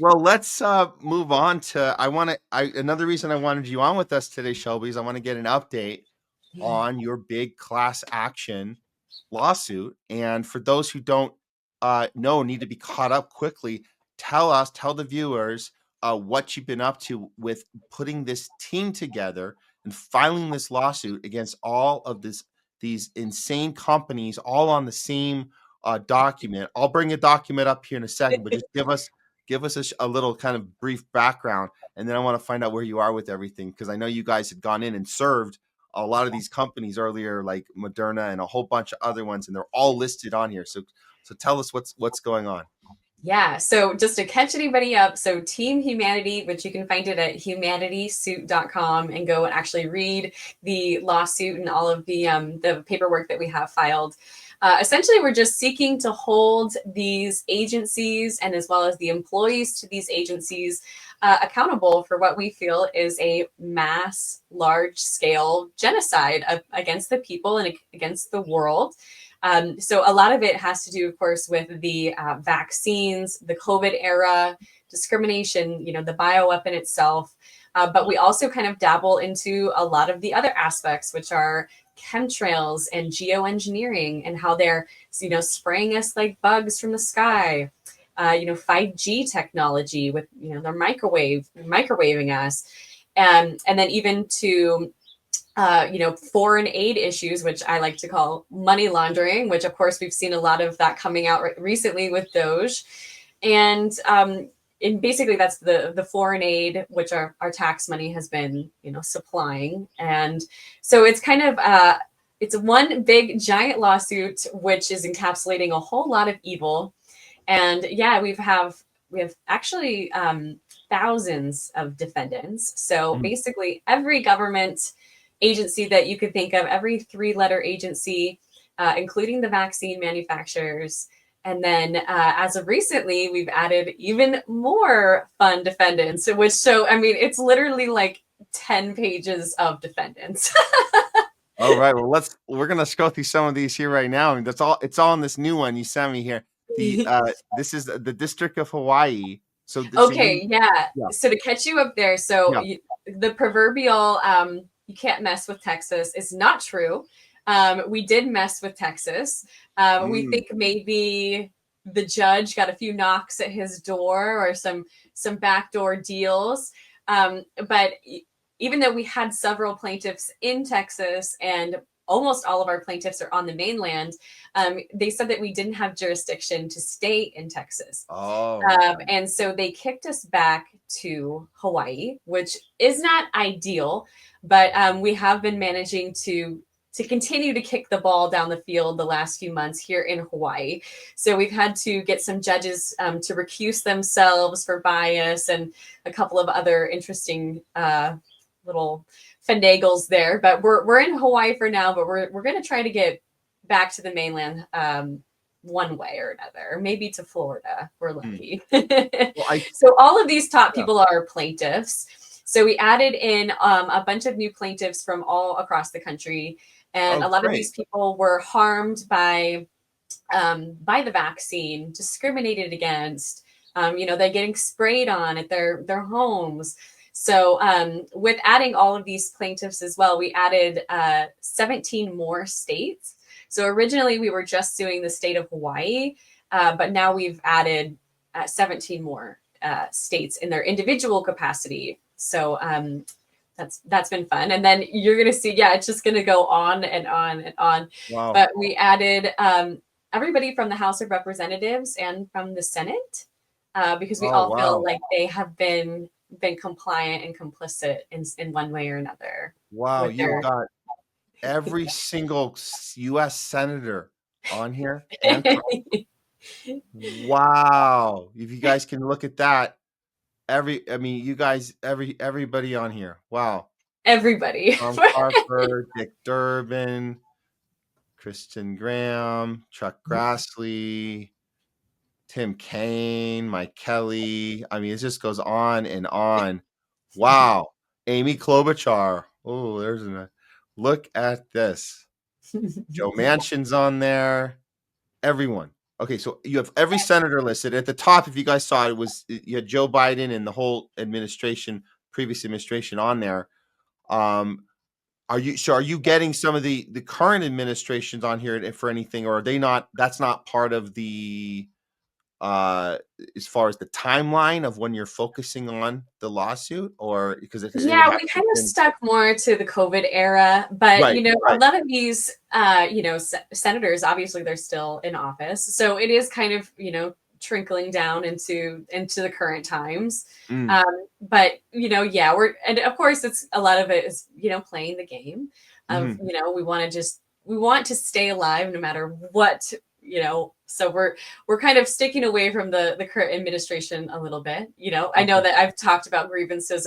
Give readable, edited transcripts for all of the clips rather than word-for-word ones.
Well, let's move on to. Another reason I wanted you on with us today, Shelby, is I want to get an update on your big class action lawsuit. And for those who don't know, need to be caught up quickly, tell the viewers what you've been up to with putting this team together and filing this lawsuit against all of these insane companies, all on the same document. I'll bring a document up here in a second, but just give us a little kind of brief background, and then I want to find out where you are with everything, because I know you guys had gone in and served a lot of these companies earlier, like Moderna and a whole bunch of other ones, and they're all listed on here. So tell us what's going on. Yeah, so just to catch anybody up, so Team Humanity, which you can find it at humanitysuit.com, and go and actually read the lawsuit and all of the paperwork that we have filed. Essentially, we're just seeking to hold these agencies and as well as the employees to these agencies accountable for what we feel is a mass, large-scale genocide against the people and against the world. So a lot of it has to do, of course, with the vaccines, the COVID era, discrimination, the bioweapon itself. But we also kind of dabble into a lot of the other aspects, which are chemtrails and geoengineering and how they're, spraying us like bugs from the sky. 5G technology with, they're microwaving us. And then even to foreign aid issues, which I like to call money laundering, which of course we've seen a lot of that coming out recently with Doge. And basically that's the foreign aid, which our tax money has been, supplying. And so it's kind of, it's one big giant lawsuit, which is encapsulating a whole lot of evil. And yeah, we have actually thousands of defendants. So basically every government agency that you could think of, every 3-letter agency, including the vaccine manufacturers. And then as of recently, we've added even more fun defendants, it's literally like 10 pages of defendants. All right, well we're gonna scroll through some of these here right now, and it's all in this new one you sent me here. This is the District of Hawaii. Okay, yeah. Yeah. So to catch you up there, Yeah. the proverbial you can't mess with Texas is not true. We did mess with Texas. We think maybe the judge got a few knocks at his door or some backdoor deals. But even though we had several plaintiffs in Texas and almost all of our plaintiffs are on the mainland, they said that we didn't have jurisdiction to stay in Texas. Oh. And so they kicked us back to Hawaii, which is not ideal, but we have been managing to continue to kick the ball down the field the last few months here in Hawaii. So we've had to get some judges to recuse themselves for bias and a couple of other interesting little finagles there. But we're in Hawaii for now, but we're going to try to get back to the mainland one way or another, maybe to Florida. We're lucky. So all of these top people are plaintiffs. So we added in a bunch of new plaintiffs from all across the country. And a lot of these people were harmed by the vaccine, discriminated against. They're getting sprayed on at their homes. So with adding all of these plaintiffs as well, we added 17 more states. So originally we were just suing the state of Hawaii, but now we've added 17 more states in their individual capacity. So that's been fun. And then you're going to see, it's just going to go on and on and on. Wow. But we added everybody from the House of Representatives and from the Senate, because we all feel like they have been compliant and complicit in one way or another. Wow, you've got every single U.S. senator on here. Wow. If you guys can look at that, everybody on here. Wow. Everybody. Tom Carper, Dick Durbin, Kristen Graham, Chuck Grassley, Tim Kaine, Mike Kelly. It just goes on and on. Wow. Amy Klobuchar. Oh, look at this. Joe Manchin's on there. Everyone. Okay, so you have every senator listed at the top. If you guys saw it, was you had Joe Biden and the whole administration, previous administration on there. Um, are you getting some of the current administrations on here for anything, or are they not? That's not part of the uh as far as the timeline of when you're focusing on the lawsuit, or because it would Yeah, have we to kind have of been stuck more to the COVID era, but right, a right. lot of these, senators, obviously, they're still in office, so it is kind of, trickling down into the current times. Mm, But yeah, and of course, it's a lot of it is playing the game of mhm, we want to stay alive no matter what. So we're kind of sticking away from the current administration a little bit. I know okay. that I've talked about grievances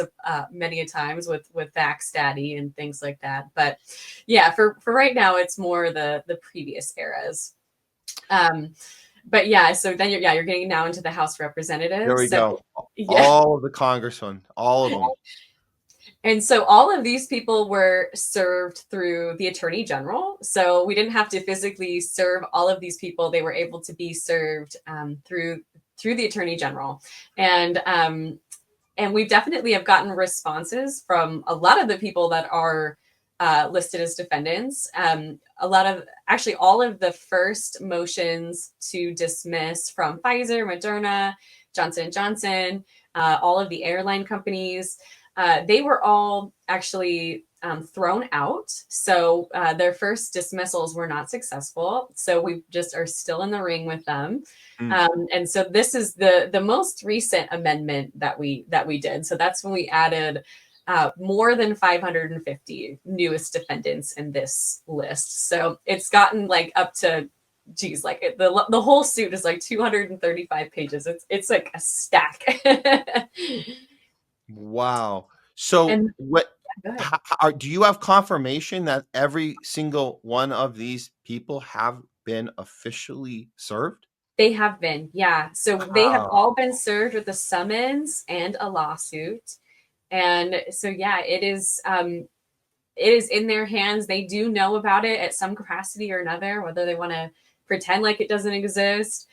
many a times with Vax Daddy and things like that. But yeah, for right now, it's more the previous eras. Um, but yeah, so then you're getting now into the House of There Representatives. we So go. yeah, All of the congressmen, all of them. and so all of these people were served through the Attorney General. So we didn't have to physically serve all of these people; they were able to be served through the Attorney General, and we definitely have gotten responses from a lot of the people that are listed as defendants. A lot of actually all of the first motions to dismiss from Pfizer, Moderna, Johnson and Johnson, all of the airline companies, they were all actually thrown out. So their first dismissals were not successful. So we just are still in the ring with them. Mm. And so this is the most recent amendment that we did. So that's when we added more than 550 newest defendants in this list. So it's gotten like up to, geez, like the whole suit is like 235 pages. It's like a stack. Wow. So And what go ahead. do you have confirmation that every single one of these people have been officially served? They have been, yeah. So they have Wow. all been served with a summons and a lawsuit. And so yeah, it is in their hands. They do know about it at some capacity or another, whether they want to pretend like it doesn't exist.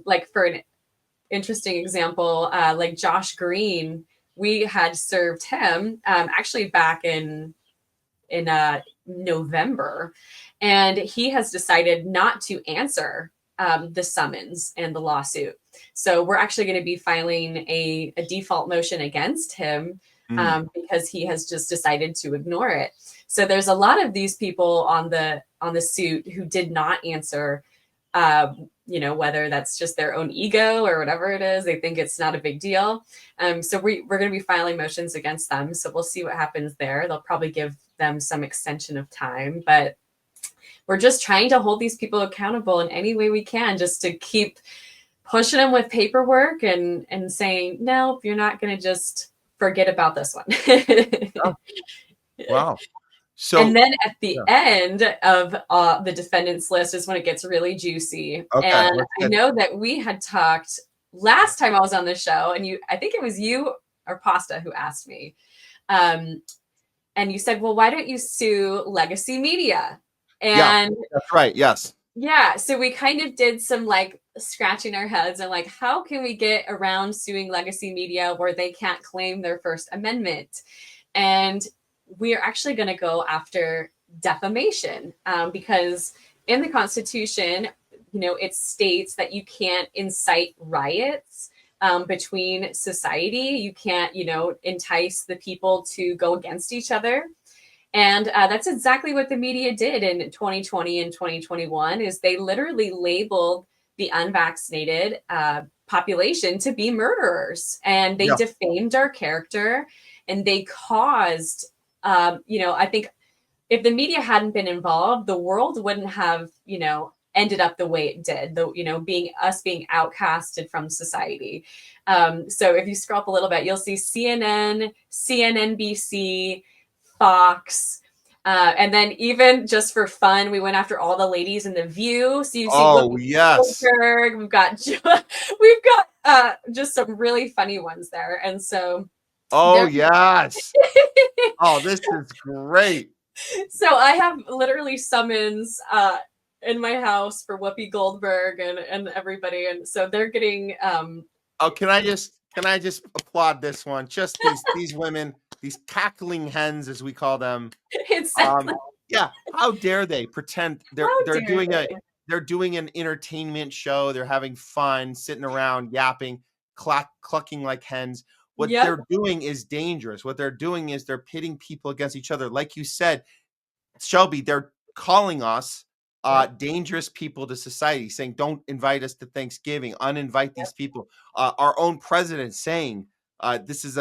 Like for an interesting example, like Josh Green, we had served him actually back in November, and he has decided not to answer the summons and the lawsuit. So we're actually going to be filing a default motion against him Mm. because he has just decided to ignore it. So there's a lot of these people on the suit who did not answer. Whether that's just their own ego or whatever it is, they think it's not a big deal. So we're going to be filing motions against them. So we'll see what happens there. They'll probably give them some extension of time, but we're just trying to hold these people accountable in any way we can, just to keep pushing them with paperwork and saying, no, you're not going to just forget about this one. Oh, wow. And So then at the yeah. end of the defendants list is when it gets really juicy. Okay, And let's I get know that we had talked last time I was on the show, and I think it was you or Pasta who asked me. Um, and you said, well, why don't you sue Legacy Media? yeah, And that's right. Yes. yeah, so we kind of did some like scratching our heads and like, how can we get around suing Legacy Media where they can't claim their First Amendment? And we are actually going to go after defamation because in the Constitution, it states that you can't incite riots between society. You can't, entice the people to go against each other. And that's exactly what the media did in 2020 and 2021 is they literally labeled the unvaccinated population to be murderers, and they Yeah. defamed our character, and they caused, I think if the media hadn't been involved, the world wouldn't have, ended up the way it did, though, being outcasted from society. So if you scroll up a little bit, you'll see CNN, CNNBC, Fox. And then even just for fun, we went after all the ladies in the View. So you see Oh, Whoopi yes. Goldberg. We've got just some really funny ones there. And so Oh, there. yes. Oh, this is great. So I have literally summons in my house for Whoopi Goldberg and everybody, and so they're getting Oh, can I just applaud this one? Just these women, these cackling hens as we call them. exactly. Yeah, how dare they pretend How dare they? they're doing an entertainment show, they're having fun, sitting around yapping, clucking like hens. What Yep. they're doing is dangerous. What they're doing is they're pitting people against each other. Like you said, Shelby, they're calling us Yep. dangerous people to society, saying, don't invite us to Thanksgiving, uninvite Yep. these people. Our own president saying this is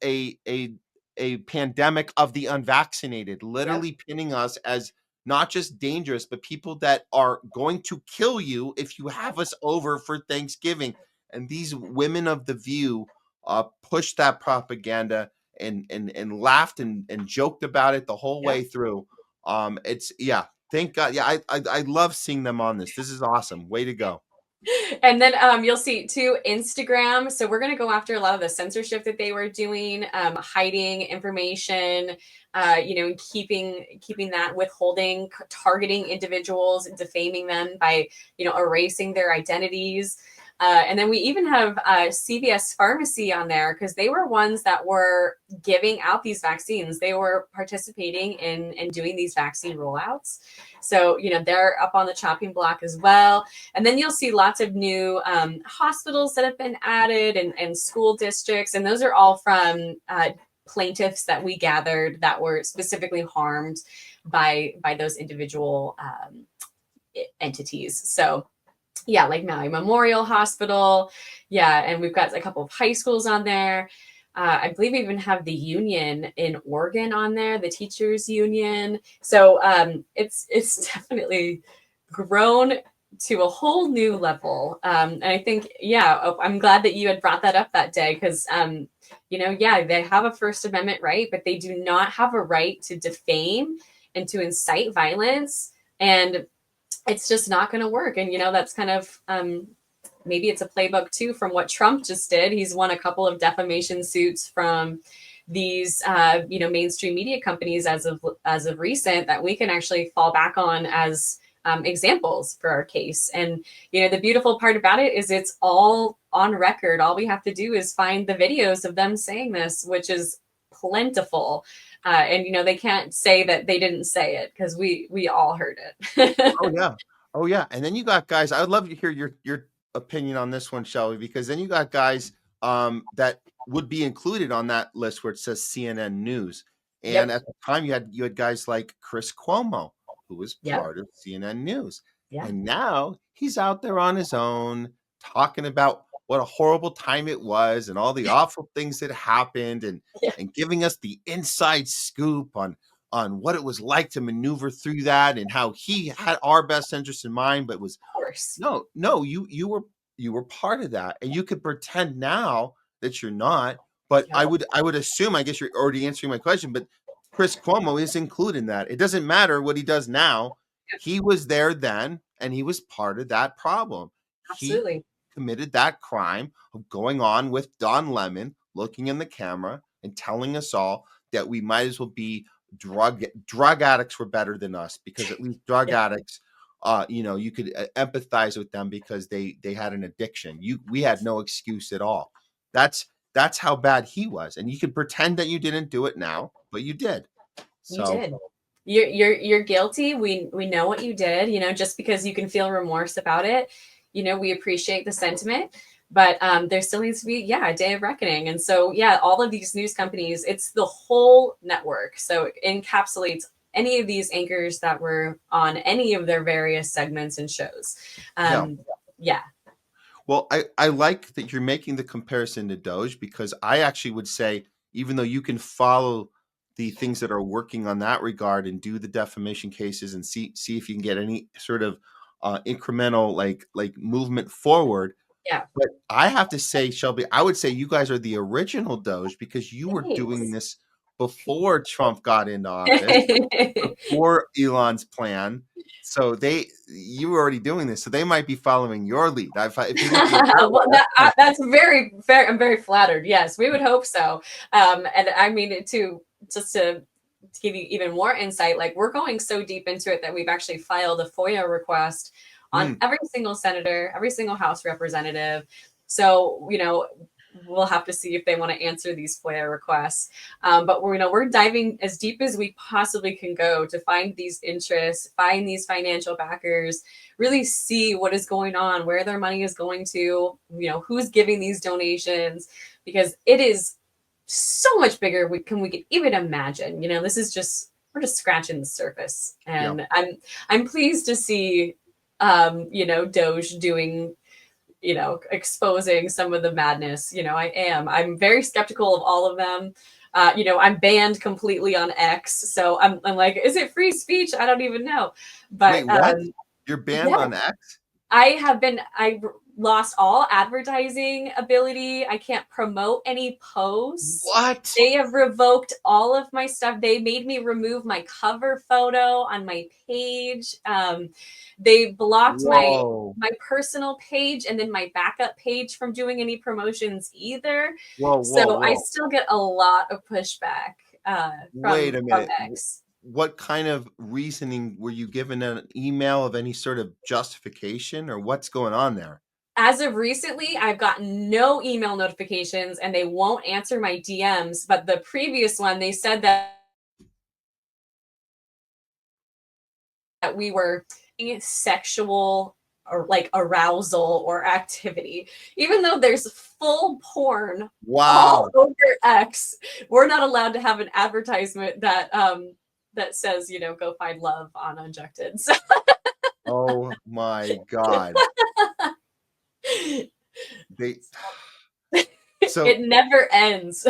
a pandemic of the unvaccinated, Yep. literally pinning us as not just dangerous, but people that are going to kill you if you have us over for Thanksgiving. And these women of the View pushed that propaganda and laughed and joked about it the whole Yep. way through. It's yeah, thank God. Yeah, I love seeing them on this. This is awesome. Way to go. And then you'll see too Instagram. So we're going to go after a lot of the censorship that they were doing, hiding information, and keeping that, withholding, targeting individuals, defaming them by erasing their identities. And then we even have CVS Pharmacy on there because they were ones that were giving out these vaccines. They were participating in doing these vaccine rollouts. So, they're up on the chopping block as well. And then you'll see lots of new hospitals that have been added and school districts. And those are all from plaintiffs that we gathered that were specifically harmed by those individual entities. So, yeah, like Maui Memorial Hospital. Yeah, and we've got a couple of high schools on there. I believe we even have the union in Oregon on there, the teachers union. So it's definitely grown to a whole new level. And I think, I'm glad that you had brought that up that day because, they have a First Amendment right, but they do not have a right to defame and to incite violence. And it's just not going to work. And, that's kind of maybe it's a playbook too from what Trump just did. He's won a couple of defamation suits from these, mainstream media companies as of recent that we can actually fall back on as examples for our case. And, the beautiful part about it is it's all on record. All we have to do is find the videos of them saying this, which is plentiful. And they can't say that they didn't say it because we all heard it. Oh yeah. Oh yeah. And then you got guys, I would love to hear your opinion on this one, Shelby, because then you got guys that would be included on that list where it says CNN News. And Yep. at the time you had guys like Chris Cuomo, who was Yep. part of CNN News. Yeah. And now he's out there on his own talking about what a horrible time it was and all the awful things that happened Yeah. and giving us the inside scoop on what it was like to maneuver through that and how he had our best interests in mind, but was Of course. no, you were part of that, and you could pretend now that you're not. But Yep. I would assume, I guess you're already answering my question, but Chris Cuomo is included in that. It doesn't matter what he does now. He was there then, and he was part of that problem. He Absolutely. committed that crime of going on with Don Lemon, looking in the camera and telling us all that we might as well be drug addicts were better than us because at least drug Yeah. addicts you could empathize with them because they had an addiction. We had no excuse at all. That's how bad he was, and you can pretend that you didn't do it now, but you did. You So did. You're guilty. We know what you did. Just because you can feel remorse about it, we appreciate the sentiment, but there still needs to be a day of reckoning. And so all of these news companies, it's the whole network. So it encapsulates any of these anchors that were on any of their various segments and shows. Yeah. Well, I like that you're making the comparison to Doge because I actually would say, even though you can follow the things that are working on that regard and do the defamation cases and see if you can get any sort of incremental like movement forward. Yeah. But I have to say, Shelby, I would say you guys are the original Doge because you were doing Thanks. this before Trump got into office, before Elon's plan. So you were already doing this, so they might be following your lead. If you look at it that Well, way, that's very fair. I'm very flattered. Yes, we would hope so. And I mean, just to to give you even more insight, like we're going so deep into it that we've actually filed a FOIA request on every single senator, every single House representative. So, we'll have to see if they want to answer these FOIA requests. But we're diving as deep as we possibly can go to find these interests, find these financial backers, really see what is going on, where their money is going to, who's giving these donations, because it is so much bigger we can even imagine. This is we're just scratching the surface. And I'm pleased to see Doge doing, exposing some of the madness. I'm very skeptical of all of them. I'm banned completely on X. So I'm like, is it free speech? I don't even know. But wait, what? You're banned on X? I lost all advertising ability. I can't promote any posts. What? They have revoked all of my stuff. They made me remove my cover photo on my page. They blocked my personal page and then my backup page from doing any promotions either. So I still get a lot of pushback Wait a minute. from X. What kind of reasoning were you given? An email of any sort of justification, or what's going on there? As of recently, I've gotten no email notifications and they won't answer my DMs. But the previous one, they said that we were sexual or like arousal or activity, even though there's full porn all over X. We're not allowed to have an advertisement that that says, go find love on Unjected. So oh my God. It never ends.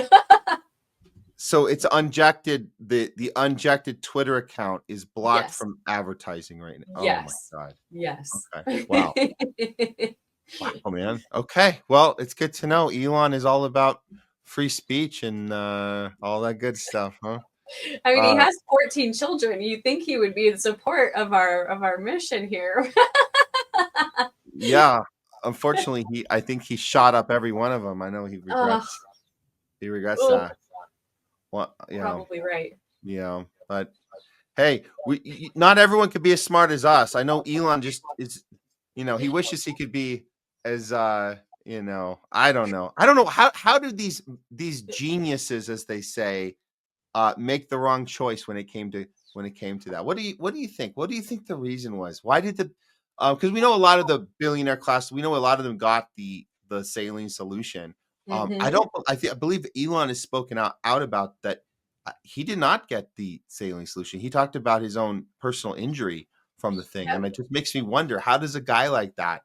So it's Unjected. The Unjected Twitter account is blocked from advertising right now. Yes. Oh my God. Yes. Okay. Wow. Wow, man. Okay. Well, it's good to know Elon is all about free speech and all that good stuff, huh? I mean, he has 14 children. You'd think he would be in support of our mission here. Yeah. Unfortunately, I think he shot up every one of them. I know he regrets. He regrets that. Well, probably right. Yeah, but hey, not everyone could be as smart as us. I know Elon just is. He wishes he could be as. I don't know. I don't know how do these geniuses, as they say, make the wrong choice when it came to that. What do you think? What do you think the reason was? Why did because we know a lot of the billionaire class, we know a lot of them got the saline solution. I believe Elon has spoken out about that. He did not get the saline solution. He talked about his own personal injury from the thing, and it just makes me wonder, how does a guy like that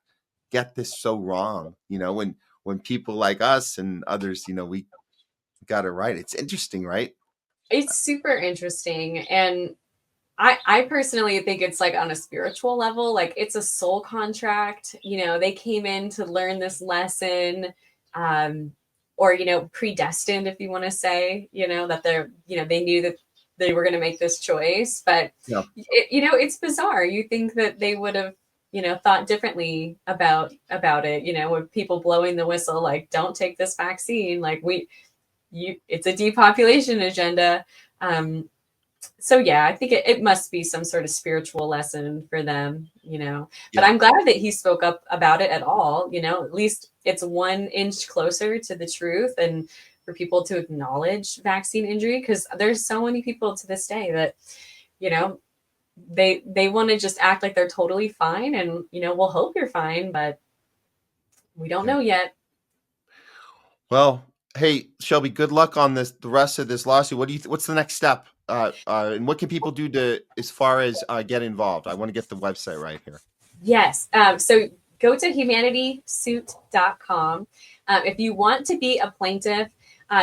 get this so wrong? When people like us and others, we got it right. It's interesting, right? It's super interesting. And I personally think it's like on a spiritual level, like it's a soul contract. They came in to learn this lesson, or, predestined, if you want to say, that they knew that they were going to make this choice. But, it's bizarre. You think that they would have, thought differently about it, with people blowing the whistle, like, don't take this vaccine. Like it's a depopulation agenda. So yeah, I think it must be some sort of spiritual lesson for them, but I'm glad that he spoke up about it at all. At least it's 1 inch closer to the truth, and for people to acknowledge vaccine injury, because there's so many people to this day that, they want to just act like they're totally fine, and, we'll hope you're fine, but we don't know yet. Well, hey, Shelby, good luck on the rest of this lawsuit. What's the next step? And what can people do as far as get involved? I want to get the website right here. Yes. So go to humanitysuit.com. If you want to be a plaintiff,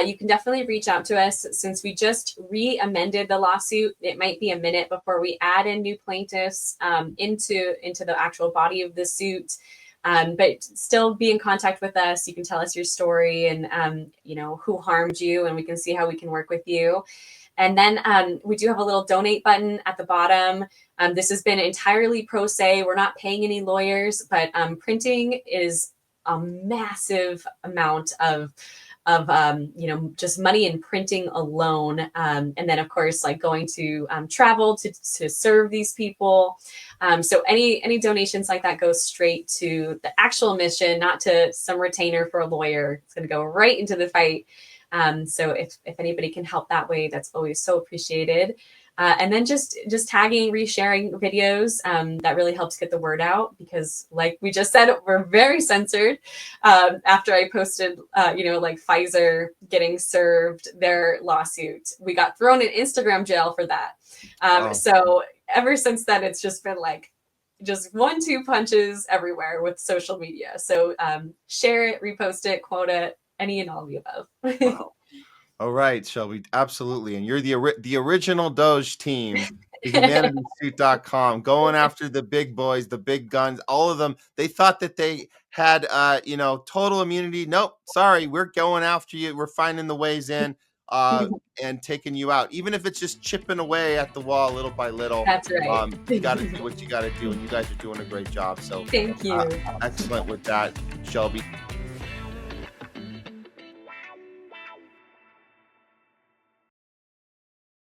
you can definitely reach out to us. Since we just re-amended the lawsuit, it might be a minute before we add in new plaintiffs into the actual body of the suit. But still be in contact with us. You can tell us your story and, who harmed you, and we can see how we can work with you. And then we do have a little donate button at the bottom. This has been entirely pro se. We're not paying any lawyers, but printing is a massive amount of just money and printing alone. And then of course, like going to travel to serve these people. So any donations like that go straight to the actual mission, not to some retainer for a lawyer. It's going to go right into the fight. So if anybody can help that way, that's always so appreciated. And then just tagging, resharing videos, that really helps get the word out, because like we just said, we're very censored. After I posted, like Pfizer getting served their lawsuit, we got thrown in Instagram jail for that. So ever since then, it's just been like just 1-2 punches everywhere with social media. So share it, repost it, quote it, any and all of the above. Wow. All right, Shelby, absolutely. And you're the original Doge team, the humanitysuit.com, going after the big boys, the big guns, all of them. They thought that they had total immunity. Nope, sorry, we're going after you. We're finding the ways in and taking you out. Even if it's just chipping away at the wall little by little. That's right. You got to do what you got to do, and you guys are doing a great job. So thank you. Excellent with that, Shelby.